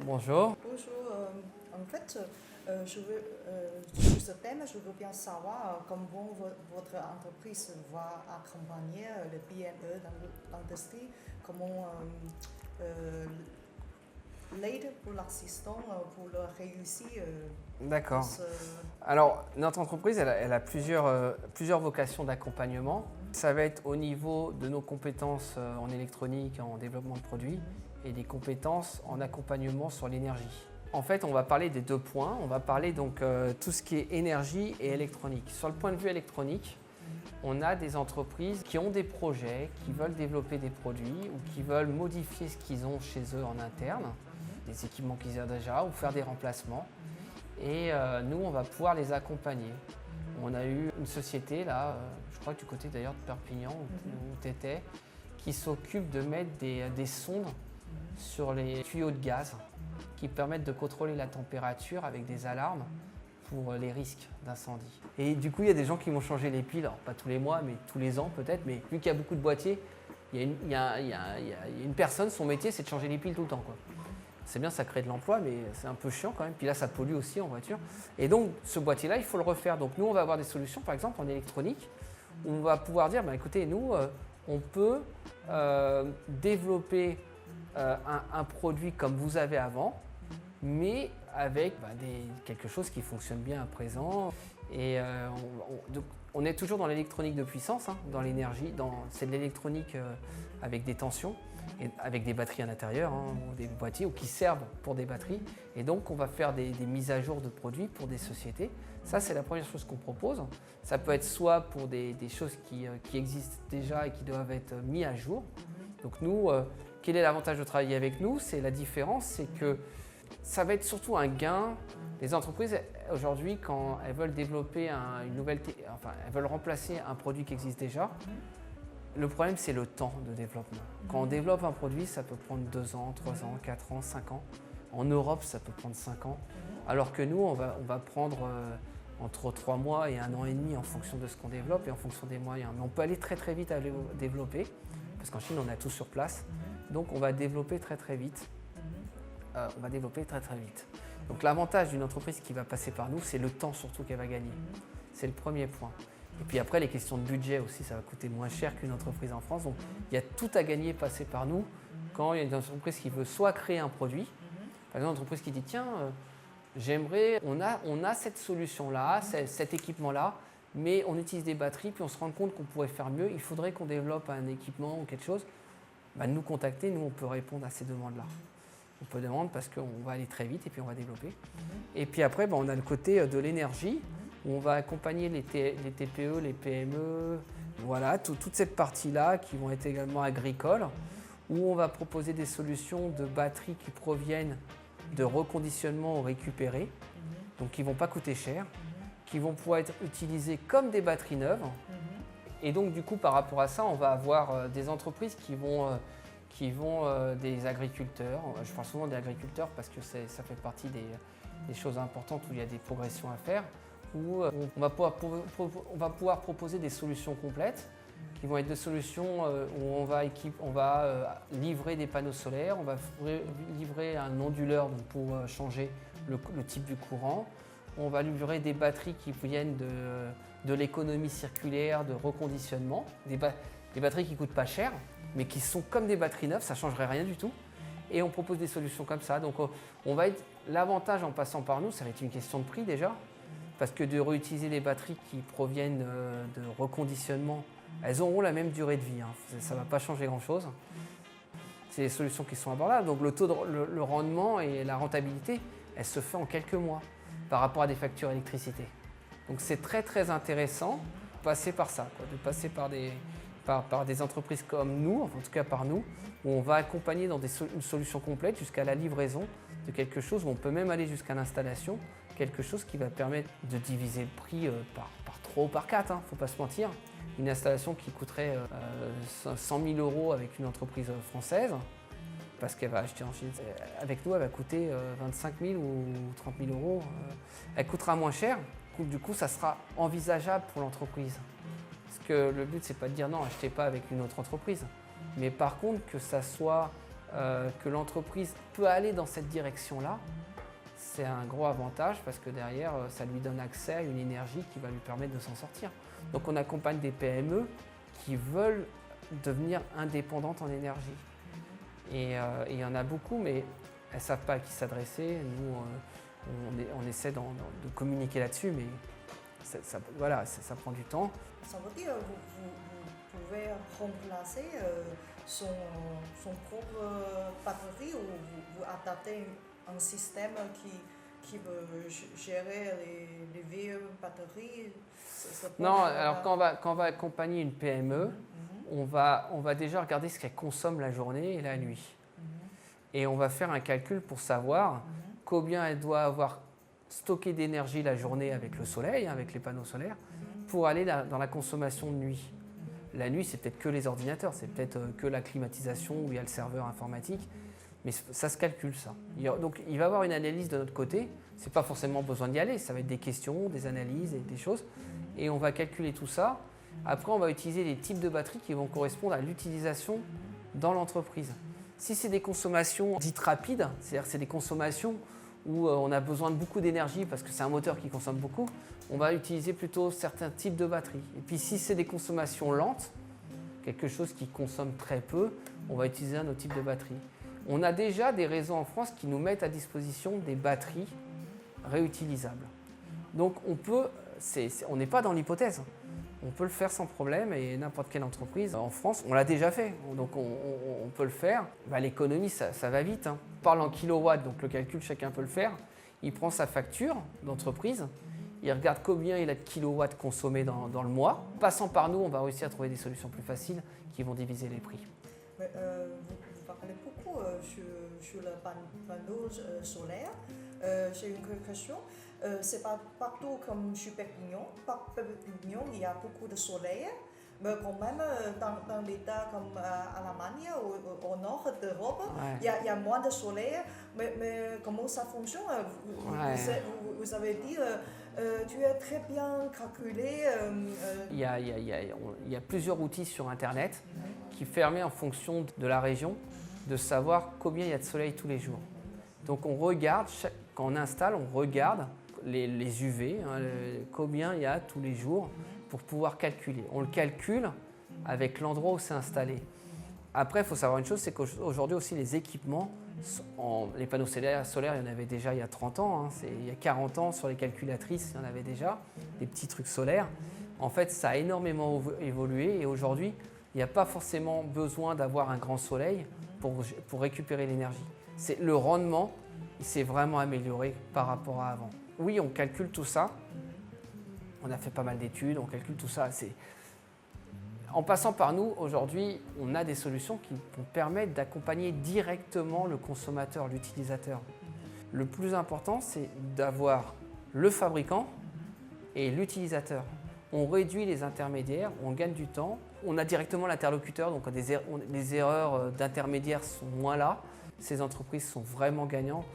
Bonjour. Bonjour, en fait, sur ce thème, je veux bien savoir comment votre entreprise va accompagner les PME dans l'industrie, comment l'aide pour l'assistant, pour leur réussir. D'accord. ce- Alors, notre entreprise, elle a plusieurs vocations d'accompagnement. Ça va être au niveau de nos compétences en électronique, en développement de produits, et des compétences en accompagnement sur l'énergie. En fait, on va parler des deux points. On va parler donc tout ce qui est énergie et électronique. Sur le point de vue électronique, on a des entreprises qui ont des projets, qui veulent développer des produits ou qui veulent modifier ce qu'ils ont chez eux en interne, des équipements qu'ils ont déjà, ou faire des remplacements. Et nous, on va pouvoir les accompagner. On a eu une société, là, je crois que du côté d'ailleurs de Perpignan, où tu étais, qui s'occupe de mettre des sondes sur les tuyaux de gaz qui permettent de contrôler la température avec des alarmes pour les risques d'incendie. Et du coup, il y a des gens qui vont changer les piles, alors pas tous les mois, mais tous les ans peut-être, mais vu qu'il y a beaucoup de boîtiers, il y a une personne, son métier, c'est de changer les piles tout le temps, quoi. C'est bien, ça crée de l'emploi, mais c'est un peu chiant quand même. Puis là, ça pollue aussi en voiture. Et donc, ce boîtier-là, il faut le refaire. Donc, nous, on va avoir des solutions, par exemple, en électronique, où on va pouvoir dire, bah, écoutez, nous, on peut développer un produit comme vous avez avant, mais avec quelque chose qui fonctionne bien à présent. Et donc, on est toujours dans l'électronique de puissance, hein, dans l'énergie. C'est de l'électronique avec des tensions, et avec des batteries à l'intérieur, hein, ou des boîtiers ou qui servent pour des batteries. Et donc, on va faire des mises à jour de produits pour des sociétés. Ça, c'est la première chose qu'on propose. Ça peut être soit pour des choses qui existent déjà et qui doivent être mises à jour. Donc nous, quel est l'avantage de travailler avec nous? C'est la différence, c'est que ça va être surtout un gain. Les entreprises, aujourd'hui, quand elles veulent développer elles veulent remplacer un produit qui existe déjà, le problème, c'est le temps de développement. Quand on développe un produit, ça peut prendre 2 ans, 3 ans, 4 ans, 5 ans. En Europe, ça peut prendre 5 ans. Alors que nous, on va prendre entre 3 mois et 1 an et demi en fonction de ce qu'on développe et en fonction des moyens. Mais on peut aller très très vite à développer, parce qu'en Chine, on a tout sur place. Donc, on va développer très très vite. Donc, l'avantage d'une entreprise qui va passer par nous, c'est le temps surtout qu'elle va gagner. C'est le premier point. Et puis après, les questions de budget aussi, ça va coûter moins cher qu'une entreprise en France. Donc, il y a tout à gagner passer par nous quand il y a une entreprise qui veut soit créer un produit, par exemple, une entreprise qui dit tiens, on a cette solution-là, cet équipement-là, mais on utilise des batteries, puis on se rend compte qu'on pourrait faire mieux, il faudrait qu'on développe un équipement ou quelque chose, nous contacter, nous on peut répondre à ces demandes-là. On peut demander parce qu'on va aller très vite et puis on va développer. Et puis après, on a le côté de l'énergie, où on va accompagner les TPE, les PME, voilà, toute cette partie-là qui vont être également agricoles, où on va proposer des solutions de batteries qui proviennent de reconditionnement ou récupérées, donc qui ne vont pas coûter cher, qui vont pouvoir être utilisées comme des batteries neuves. Et donc du coup, par rapport à ça, on va avoir des entreprises qui vont des agriculteurs. Je parle souvent des agriculteurs parce que ça fait partie des choses importantes où il y a des progressions à faire, où on va pouvoir proposer des solutions complètes qui vont être des solutions où on va livrer des panneaux solaires, on va livrer un onduleur pour changer le type du courant, on va livrer des batteries qui viennent de l'économie circulaire, de reconditionnement, des batteries qui ne coûtent pas cher, mais qui sont comme des batteries neuves, ça ne changerait rien du tout. Et on propose des solutions comme ça. Donc l'avantage en passant par nous, ça va être une question de prix déjà, parce que de réutiliser des batteries qui proviennent de reconditionnement, elles auront la même durée de vie, hein. Ça ne va pas changer grand-chose. C'est des solutions qui sont abordables. Donc le rendement et la rentabilité, elle se fait en quelques mois par rapport à des factures d'électricité. Donc c'est très très intéressant de passer par ça, de passer par des entreprises comme nous, en tout cas par nous, où on va accompagner dans une solution complète jusqu'à la livraison de quelque chose, où on peut même aller jusqu'à l'installation, quelque chose qui va permettre de diviser le prix par 3 ou par 4, hein, faut pas se mentir. Une installation qui coûterait 100 000 € avec une entreprise française, parce qu'elle va acheter en Chine, avec nous elle va coûter 25 000 ou 30 000 €. Elle coûtera moins cher, du coup ça sera envisageable pour l'entreprise. Parce que le but c'est pas de dire non, achetez pas avec une autre entreprise, mais par contre que ça soit que l'entreprise peut aller dans cette direction-là, c'est un gros avantage parce que derrière, ça lui donne accès à une énergie qui va lui permettre de s'en sortir. Donc on accompagne des PME qui veulent devenir indépendantes en énergie. Et il y en a beaucoup, mais elles ne savent pas à qui s'adresser. Nous, on essaie de communiquer là-dessus, mais voilà, ça prend du temps. Ça veut dire que vous pouvez remplacer son propre batterie ou vous adaptez un système qui veut gérer les vieilles batteries? Non, alors quand on va accompagner une PME, on va déjà regarder ce qu'elle consomme la journée et la nuit. Et on va faire un calcul pour savoir combien elle doit avoir stocké d'énergie la journée avec le soleil, avec les panneaux solaires, pour aller dans la consommation de nuit. La nuit, c'est peut-être que les ordinateurs, c'est peut-être que la climatisation où il y a le serveur informatique, mais ça se calcule ça. Donc il va y avoir une analyse de notre côté, c'est pas forcément besoin d'y aller, ça va être des questions, des analyses et des choses, et on va calculer tout ça. Après, on va utiliser les types de batteries qui vont correspondre à l'utilisation dans l'entreprise. Si c'est des consommations dites rapides, c'est-à-dire que c'est des consommations où on a besoin de beaucoup d'énergie parce que c'est un moteur qui consomme beaucoup, on va utiliser plutôt certains types de batteries. Et puis si c'est des consommations lentes, quelque chose qui consomme très peu, on va utiliser un autre type de batterie. On a déjà des réseaux en France qui nous mettent à disposition des batteries réutilisables. Donc on n'est pas dans l'hypothèse. On peut le faire sans problème et n'importe quelle entreprise en France, on l'a déjà fait, donc on peut le faire. L'économie, ça va vite. On parle en kilowatts, donc le calcul, chacun peut le faire. Il prend sa facture d'entreprise, il regarde combien il a de kilowatts consommés dans le mois. Passant par nous, on va réussir à trouver des solutions plus faciles qui vont diviser les prix. Mais, vous parlez beaucoup sur le panneau solaire. J'ai une question. C'est pas partout comme chez Perpignan. Par Perpignan, il y a beaucoup de soleil. Mais quand même, dans l'État comme Allemagne ou au nord d'Europe, il y a moins de soleil. Mais comment ça fonctionne? Vous avez dit, tu as très bien calculé. Il y a plusieurs outils sur Internet qui permettent en fonction de la région de savoir combien il y a de soleil tous les jours. Donc on regarde, quand on installe, on regarde les UV, combien il y a tous les jours pour pouvoir calculer. On le calcule avec l'endroit où c'est installé. Après, il faut savoir une chose, c'est qu'aujourd'hui aussi les équipements, les panneaux solaires, il y en avait déjà il y a 30 ans, il y a 40 ans sur les calculatrices, il y en avait déjà, des petits trucs solaires. En fait, ça a énormément évolué et aujourd'hui, il n'y a pas forcément besoin d'avoir un grand soleil pour récupérer l'énergie. Le rendement, il s'est vraiment amélioré par rapport à avant. Oui, on calcule tout ça. On a fait pas mal d'études, on calcule tout ça. En passant par nous, aujourd'hui, on a des solutions qui vont permettre d'accompagner directement le consommateur, l'utilisateur. Le plus important, c'est d'avoir le fabricant et l'utilisateur. On réduit les intermédiaires, on gagne du temps. On a directement l'interlocuteur, donc les erreurs d'intermédiaires sont moins là. Ces entreprises sont vraiment gagnantes.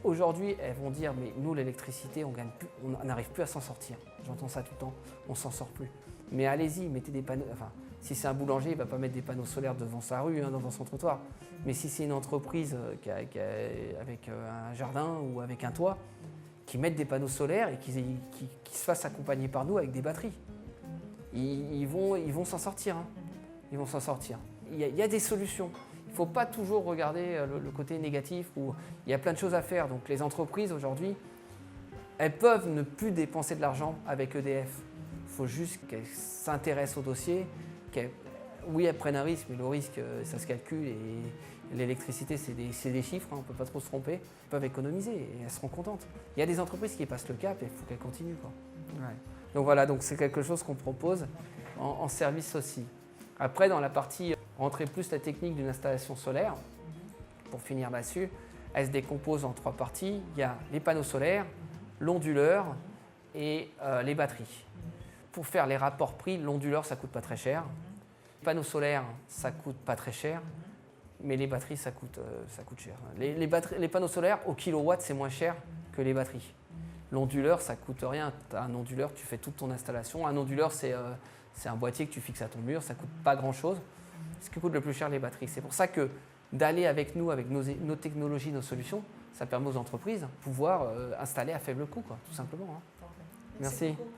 Aujourd'hui, elles vont dire, mais nous, l'électricité, on n'arrive plus à s'en sortir. J'entends ça tout le temps, on ne s'en sort plus. Mais allez-y, mettez des panneaux. Enfin, si c'est un boulanger, il ne va pas mettre des panneaux solaires devant sa rue, devant son trottoir. Mais si c'est une entreprise avec un jardin ou avec un toit, qui mettent des panneaux solaires et qui se fassent accompagner par nous avec des batteries. Ils vont s'en sortir. Ils vont s'en sortir. Il y a des solutions. Il ne faut pas toujours regarder le côté négatif où il y a plein de choses à faire. Donc les entreprises aujourd'hui, elles peuvent ne plus dépenser de l'argent avec EDF. Il faut juste qu'elles s'intéressent au dossier, oui, elles prennent un risque, mais le risque, ça se calcule et l'électricité, c'est des chiffres, on ne peut pas trop se tromper. Elles peuvent économiser et elles seront contentes. Il y a des entreprises qui passent le cap et il faut qu'elles continuent. Ouais. Donc voilà, c'est quelque chose qu'on propose en service aussi. Après, dans la partie rentrer plus la technique d'une installation solaire, pour finir là-dessus, elle se décompose en 3 parties. Il y a les panneaux solaires, l'onduleur et les batteries. Pour faire les rapports prix, l'onduleur, ça ne coûte pas très cher. Les panneaux solaires, ça ne coûte pas très cher. Mais les batteries, ça coûte cher. Les panneaux solaires, au kilowatt, c'est moins cher que les batteries. L'onduleur, ça ne coûte rien. Tu as un onduleur, tu fais toute ton installation. Un onduleur, c'est un boîtier que tu fixes à ton mur, ça ne coûte pas grand-chose. Ce qui coûte le plus cher, les batteries. C'est pour ça que d'aller avec nous, avec nos technologies, nos solutions, ça permet aux entreprises de pouvoir installer à faible coût, quoi, tout simplement. Hein. Ok. Merci. Beaucoup.